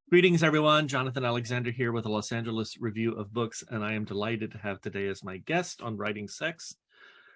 Greetings, everyone. Jonathan Alexander here with the Los Angeles Review of Books, and I am delighted to have today as my guest on Writing Sex,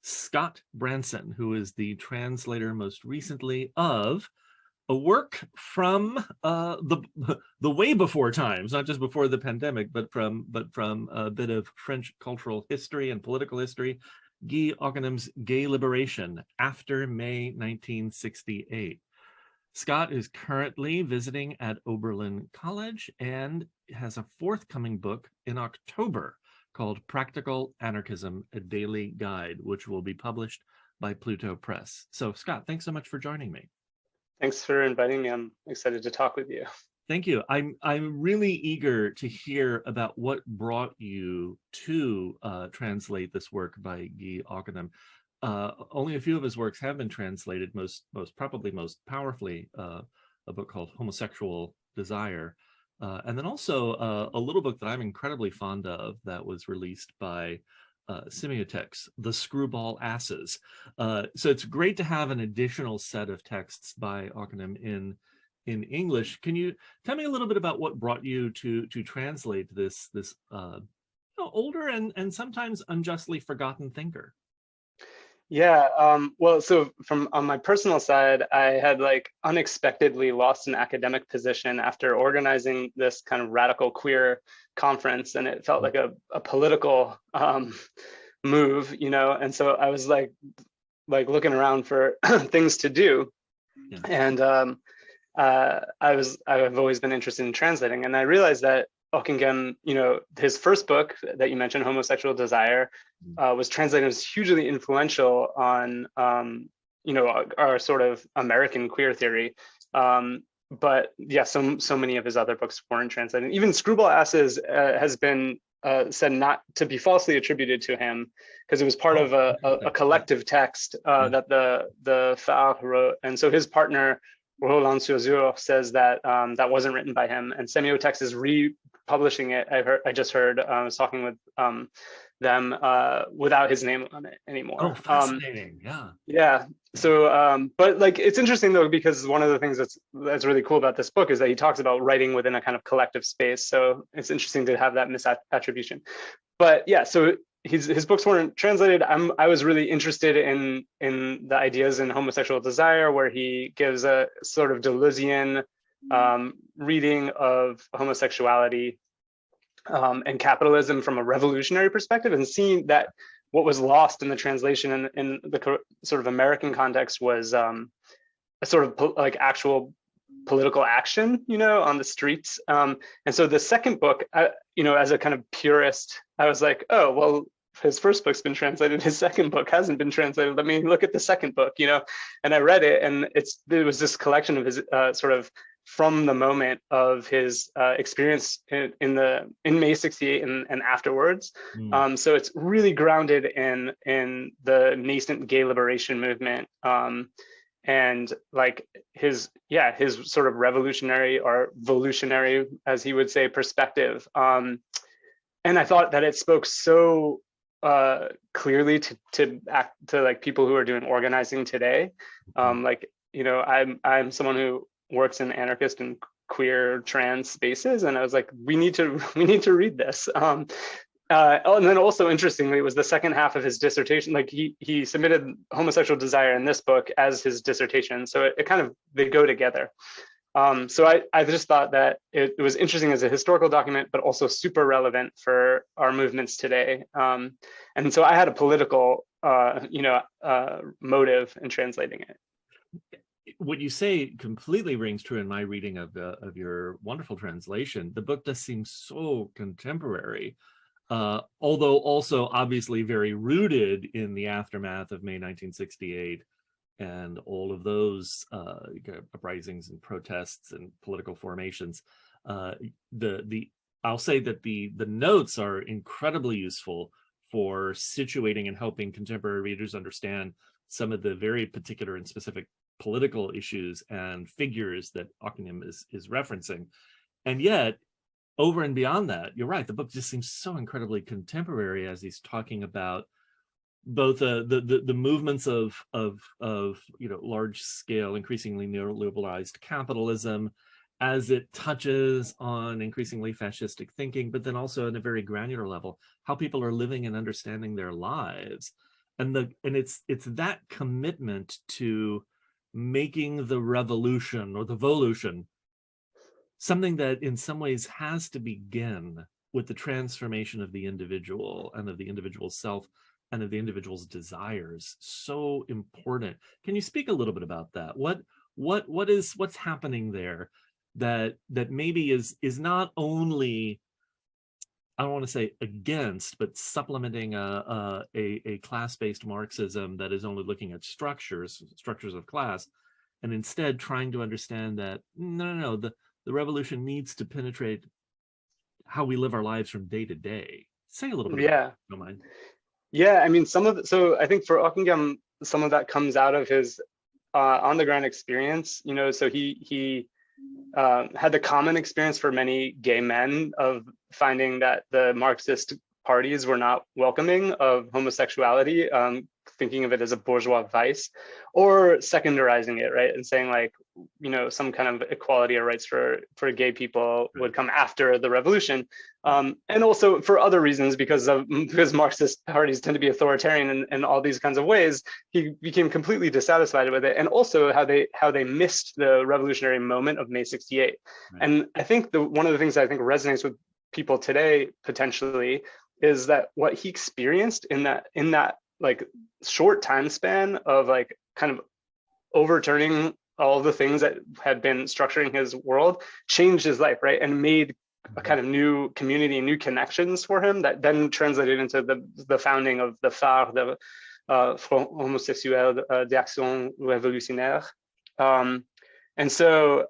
Scott Branson, who is the translator most recently of a work from the way before times, not just before the pandemic, but from a bit of French cultural history and political history, Guy Ockenham's Gay Liberation after May 1968. Scott is currently visiting at Oberlin College and has a forthcoming book in October called Practical Anarchism, a Daily Guide, which will be published by Pluto Press. So, Scott, thanks so much for joining me. Thanks for inviting me. I'm excited to talk with you. Thank you. I'm really eager to hear about what brought you to translate this work by Guy Ockenham. Only a few of his works have been translated, most powerfully, a book called Homosexual Desire. And then also a little book that I'm incredibly fond of that was released by Semiotext, The Screwball Asses. So it's great to have an additional set of texts by Ockenham in English. Can you tell me a little bit about what brought you to translate this older and sometimes unjustly forgotten thinker? Yeah, well, so on my personal side, I had unexpectedly lost an academic position after organizing this kind of radical queer conference, and it felt like a political move, and so I was like looking around for things to do. Yeah. And I've always been interested in translating, and I realized that Ockenham, his first book that you mentioned, Homosexual Desire, was translated as hugely influential on, our sort of American queer theory. But yeah, so many of his other books weren't translated. Even Screwball Asses has been said not to be falsely attributed to him, because it was part of a collective text that the Phare wrote. And so his partner, Roland Saussure, says that that wasn't written by him, and Semiotext is republishing it. I just heard, I was talking with them without his name on it anymore. Oh, fascinating. Yeah. So, but it's interesting though, because one of the things that's really cool about this book is that he talks about writing within a kind of collective space. So it's interesting to have that misattribution. But yeah, so his books weren't translated. I was really interested in the ideas in Homosexual Desire, where he gives a sort of Deleuzian reading of homosexuality and capitalism from a revolutionary perspective, and seeing that what was lost in the translation in the sort of American context was a sort of actual political action, on the streets. And so the second book, as a kind of purist, I was like, oh, well, his first book's been translated, his second book hasn't been translated. Let me look at the second book, and I read it, and it was this collection of his sort of from the moment of his experience in May '68 and afterwards. So it's really grounded in the nascent gay liberation movement, and his sort of revolutionary or volutionary, as he would say, perspective. And I thought that it spoke so clearly to people who are doing organizing today. I'm someone who works in anarchist and queer trans spaces, and I was like, we need to read this. And then also, interestingly, it was the second half of his dissertation. He submitted Homosexual Desire in this book as his dissertation, so it kind of, they go together. So I just thought that it was interesting as a historical document, but also super relevant for our movements today. And so I had a political, motive in translating it. What you say completely rings true in my reading of your wonderful translation. The book does seem so contemporary, although also obviously very rooted in the aftermath of May 1968 and all of those uprisings and protests and political formations. I'll say that the notes are incredibly useful for situating and helping contemporary readers understand some of the very particular and specific political issues and figures that Ockenham is referencing. And yet, over and beyond that, you're right, the book just seems so incredibly contemporary as he's talking about both the movements of large scale, increasingly neoliberalized capitalism, as it touches on increasingly fascistic thinking, but then also on a very granular level, how people are living and understanding their lives. And it's that commitment to making the revolution or the volution something that in some ways has to begin with the transformation of the individual and of the individual's self and of the individual's desires. So important. Can you speak a little bit about that? What's happening there that maybe is not only, I don't want to say against, but supplementing a class-based Marxism that is only looking at structures of class, and instead trying to understand that no, the revolution needs to penetrate how we live our lives from day to day. Say a little bit about that, if you don't mind. Yeah, I mean, so I think for Ockingham, some of that comes out of his on the ground experience, you know. So he had the common experience for many gay men of finding that the Marxist parties were not welcoming of homosexuality, thinking of it as a bourgeois vice, or secondarizing it, right, and saying like, you know, some kind of equality or rights for gay people would come after the revolution, and also for other reasons, because Marxist parties tend to be authoritarian in all these kinds of ways. He became completely dissatisfied with it, and also how they missed the revolutionary moment of May '68. Right. And I think one of the things that I think resonates with people today potentially is that what he experienced in that like short time span of like kind of overturning all the things that had been structuring his world changed his life, right, and made a kind of new community, new connections for him that then translated into the founding of the phare, the Front Homosexuel d'Action Révolutionnaire. And so,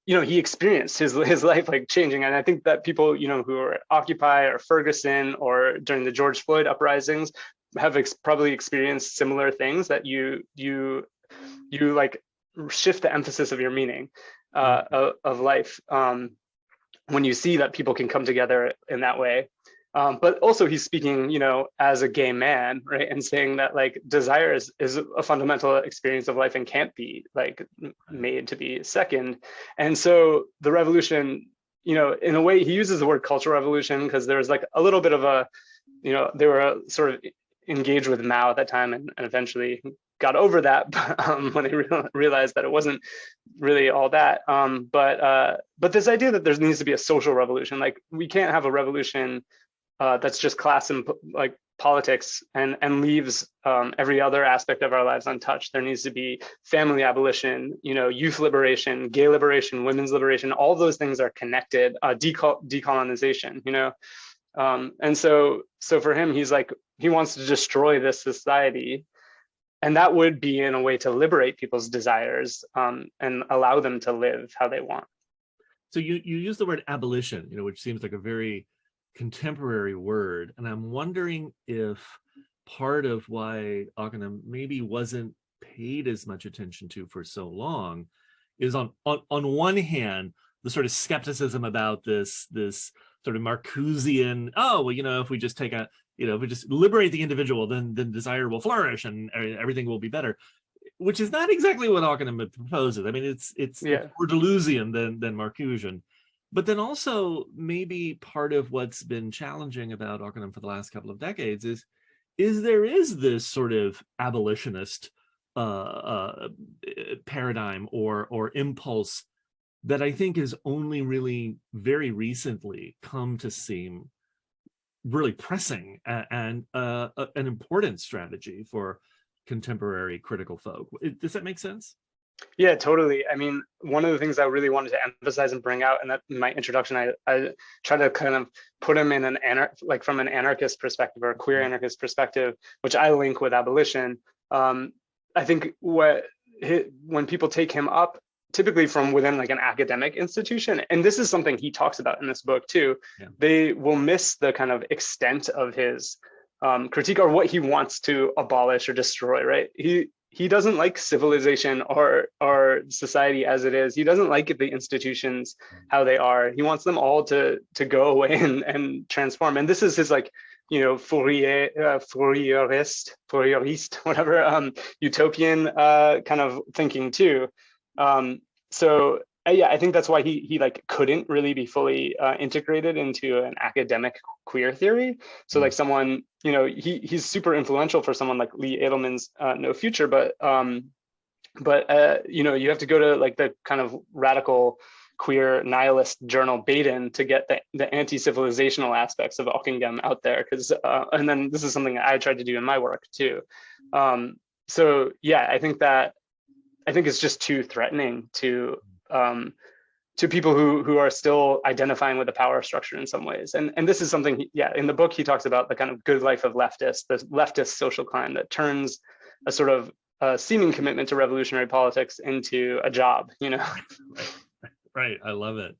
you know, he experienced his life like changing. And I think that people, you know, who are at Occupy or Ferguson or during the George Floyd uprisings have probably experienced similar things, that you like shift the emphasis of your meaning of life when you see that people can come together in that way. But also he's speaking, you know, as a gay man, right? And saying that like desire is a fundamental experience of life and can't be like made to be second. And so the revolution, you know, in a way he uses the word cultural revolution because there's like a little bit of a, you know, they were sort of engaged with Mao at that time and eventually got over that when they realized that it wasn't really all that. But this idea that there needs to be a social revolution, like we can't have a revolution that's just class and like politics and leaves every other aspect of our lives untouched. There needs to be family abolition, you know, youth liberation, gay liberation, women's liberation. All those things are connected. Decolonization, you know. And so for him, he's like, he wants to destroy this society, and that would be in a way to liberate people's desires and allow them to live how they want. So you use the word abolition, you know, which seems like a very contemporary word, and I'm wondering if part of why Ockham maybe wasn't paid as much attention to for so long is on one hand the sort of skepticism about this sort of Marcusean, oh well, you know, if we just take a, you know, if we just liberate the individual, then desire will flourish and everything will be better, which is not exactly what Ockham proposes. I mean, it's more Deleuzian than Marcusean. But then also maybe part of what's been challenging about Ockham for the last couple of decades is there is this sort of abolitionist paradigm or impulse that I think has only really very recently come to seem really pressing and an important strategy for contemporary critical folk. Does that make sense? Yeah, totally. I mean, one of the things I really wanted to emphasize and bring out, and that in my introduction, I try to kind of put him in like from an anarchist perspective or a queer anarchist perspective, which I link with abolition. I think when people take him up, typically from within like an academic institution, and this is something he talks about in this book too, they will miss the kind of extent of his critique or what he wants to abolish or destroy, right? He doesn't like civilization or society as it is. He doesn't like the institutions how they are. He wants them all to go away and transform. And this is his like, you know, Fourierist, whatever, utopian kind of thinking too. So yeah, I think that's why he like couldn't really be fully integrated into an academic queer theory. So like someone, you know, he's super influential for someone like Lee Edelman's No Future, but you know, you have to go to like the kind of radical queer nihilist journal Baden to get the anti-civilizational aspects of Ockinghem out there, because and then this is something I tried to do in my work too. So yeah, I think it's just too threatening um, to people who are still identifying with the power structure in some ways. And this is something, yeah, in the book he talks about the kind of good life of leftists, the leftist social climb that turns a sort of seeming commitment to revolutionary politics into a job, you know. Right, I love it.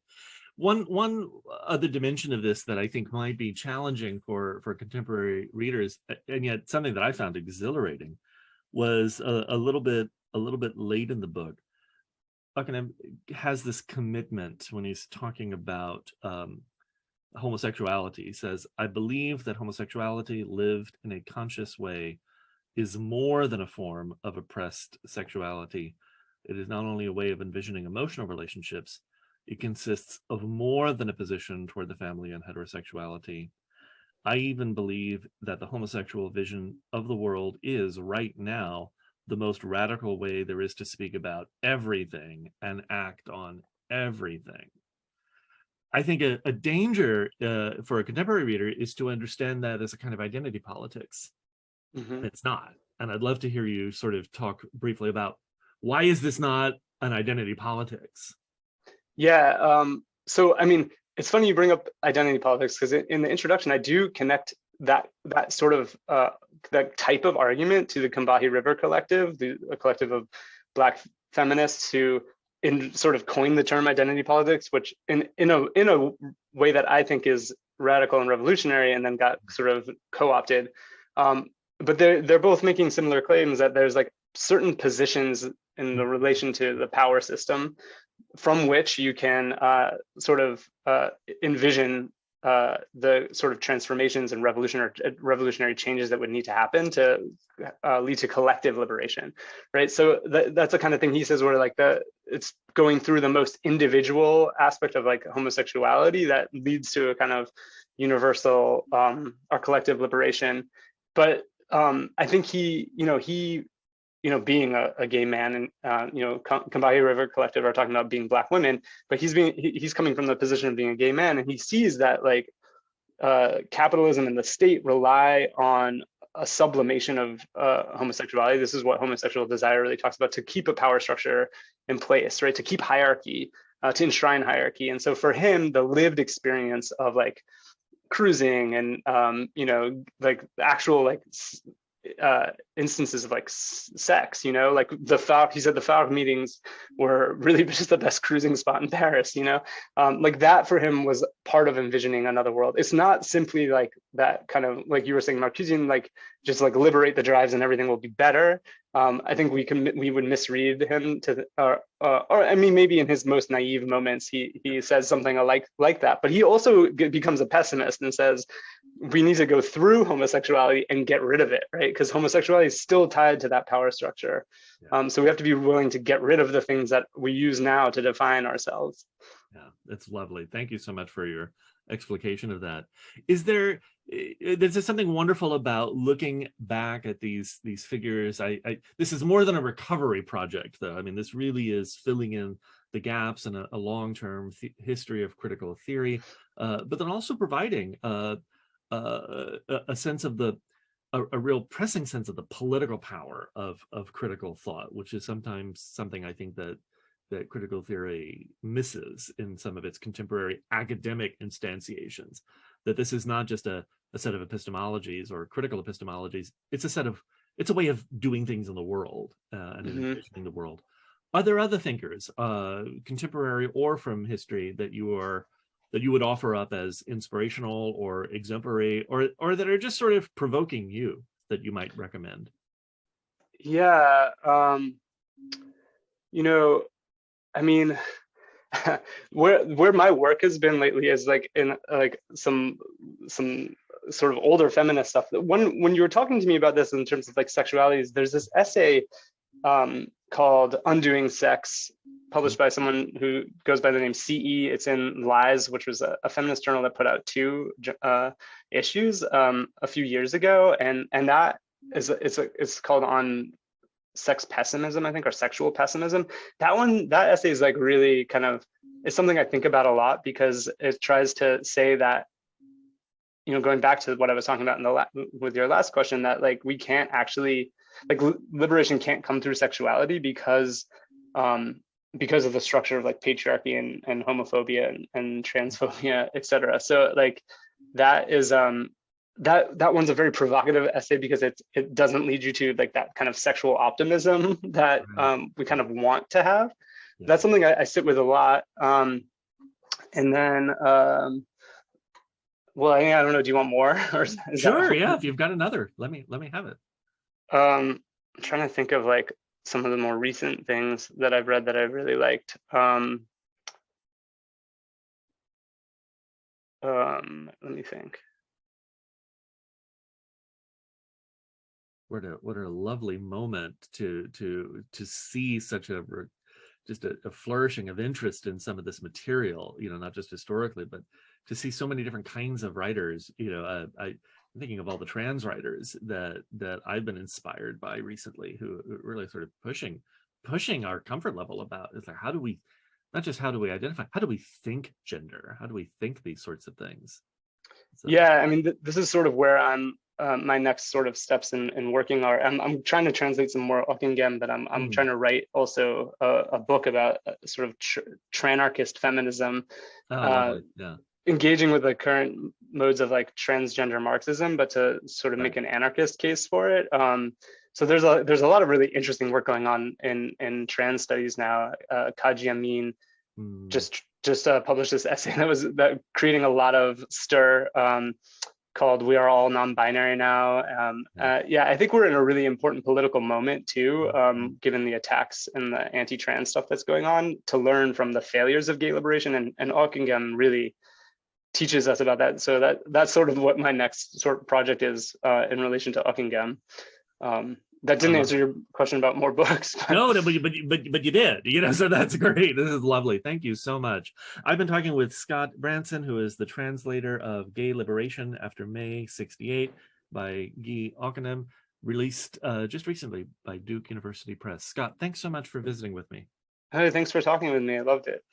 One other dimension of this that I think might be challenging for contemporary readers, and yet something that I found exhilarating, was a little bit late in the book. Buckingham has this commitment when he's talking about homosexuality. He says, "I believe that homosexuality lived in a conscious way is more than a form of oppressed sexuality. It is not only a way of envisioning emotional relationships, it consists of more than a position toward the family and heterosexuality. I even believe that the homosexual vision of the world is, right now, the most radical way there is to speak about everything and act on everything." I think a danger for a contemporary reader is to understand that as a kind of identity politics. Mm-hmm. It's not. And I'd love to hear you sort of talk briefly about why is this not an identity politics? Yeah. So I mean, it's funny you bring up identity politics, because in the introduction I do connect that sort of that type of argument to the Combahee River Collective, a collective of Black feminists who sort of coined the term identity politics, which in a way that I think is radical and revolutionary, and then got sort of co-opted. But they're both making similar claims that there's like certain positions in the relation to the power system from which you can sort of envision the sort of transformations and revolutionary changes that would need to happen to lead to collective liberation, right? So that's the kind of thing he says, where like it's going through the most individual aspect of like homosexuality that leads to a kind of universal or collective liberation. But I think he being a gay man, and Combahee River Collective are talking about being Black women, but he's coming from the position of being a gay man, and he sees that like capitalism and the state rely on a sublimation of homosexuality. This is what homosexual desire really talks about, to keep a power structure in place, right? To keep hierarchy, to enshrine hierarchy. And so for him, the lived experience of like cruising and like the actual like instances of like sex, like he said the FARC meetings were really just the best cruising spot in Paris, like that for him was part of envisioning another world. It's not simply like that kind of, like you were saying, Marcusian, like just like liberate the drives and everything will be better. I think we would misread him or I mean, maybe in his most naive moments, he says something like that, but he also becomes a pessimist and says, we need to go through homosexuality and get rid of it, right? Because homosexuality is still tied to that power structure. Yeah. So we have to be willing to get rid of the things that we use now to define ourselves. Yeah, that's lovely. Thank you so much for your explication of that. There's something wonderful about looking back at these figures. This is more than a recovery project, though. I mean, this really is filling in the gaps in a long-term history of critical theory, but then also providing a sense of a real pressing sense of the political power of critical thought, which is sometimes something I think that critical theory misses in some of its contemporary academic instantiations. That this is not just a set of epistemologies or critical epistemologies. It's a way of doing things in the world and envisioning the world. Are there other thinkers, contemporary or from history, that you would offer up as inspirational or exemplary, or that are just sort of provoking you, that you might recommend? Yeah, I mean, where my work has been lately is like in like some sort of older feminist stuff. When you were talking to me about this in terms of like sexualities, there's this essay called "Undoing Sex," published by someone who goes by the name CE. It's in Lies, which was a feminist journal that put out 2 issues a few years ago, and that is it's called On Sex Pessimism, I think, or Sexual Pessimism. That essay is like really kind of, it's something I think about a lot, because it tries to say that, you know, going back to what I was talking about with your last question, that like we can't actually, like liberation can't come through sexuality because of the structure of like patriarchy and homophobia and transphobia, etc. So like that is that one's a very provocative essay, because it doesn't lead you to like that kind of sexual optimism that we kind of want to have. Yeah. That's something I sit with a lot. And then well, I don't know, do you want more? Or is sure, yeah, if you've got another, let me have it. I'm trying to think of like some of the more recent things that I've read that I really liked. Let me think. What a lovely moment to see such a just a flourishing of interest in some of this material, you know, not just historically, but to see so many different kinds of writers. You know, I'm thinking of all the trans writers that I've been inspired by recently, who really sort of pushing our comfort level about, is like, how do we, not just how do we identify, how do we think gender? How do we think these sorts of things? So. Yeah, I mean, this is sort of where I'm, my next sort of steps in working are, I'm trying to translate some more Ockingem, but I'm trying to write also a book about sort of tranarchist feminism, yeah, engaging with the current modes of like transgender Marxism, but to sort of make an anarchist case for it. So there's a lot of really interesting work going on in trans studies now. Kaji Amin just published this essay that creating a lot of stir, called "We Are All Non-Binary Now." Yeah, I think we're in a really important political moment too, given the attacks and the anti-trans stuff that's going on, to learn from the failures of gay liberation, and Ockingem really teaches us about that. So that's sort of what my next sort of project is in relation to Ockingem. That didn't answer your question about more books. No, but you did, you know, so that's great. This is lovely. Thank you so much. I've been talking with Scott Branson, who is the translator of Gay Liberation After May 68 by Guy Ockingem, released just recently by Duke University Press. Scott, thanks so much for visiting with me. Hey, thanks for talking with me. I loved it.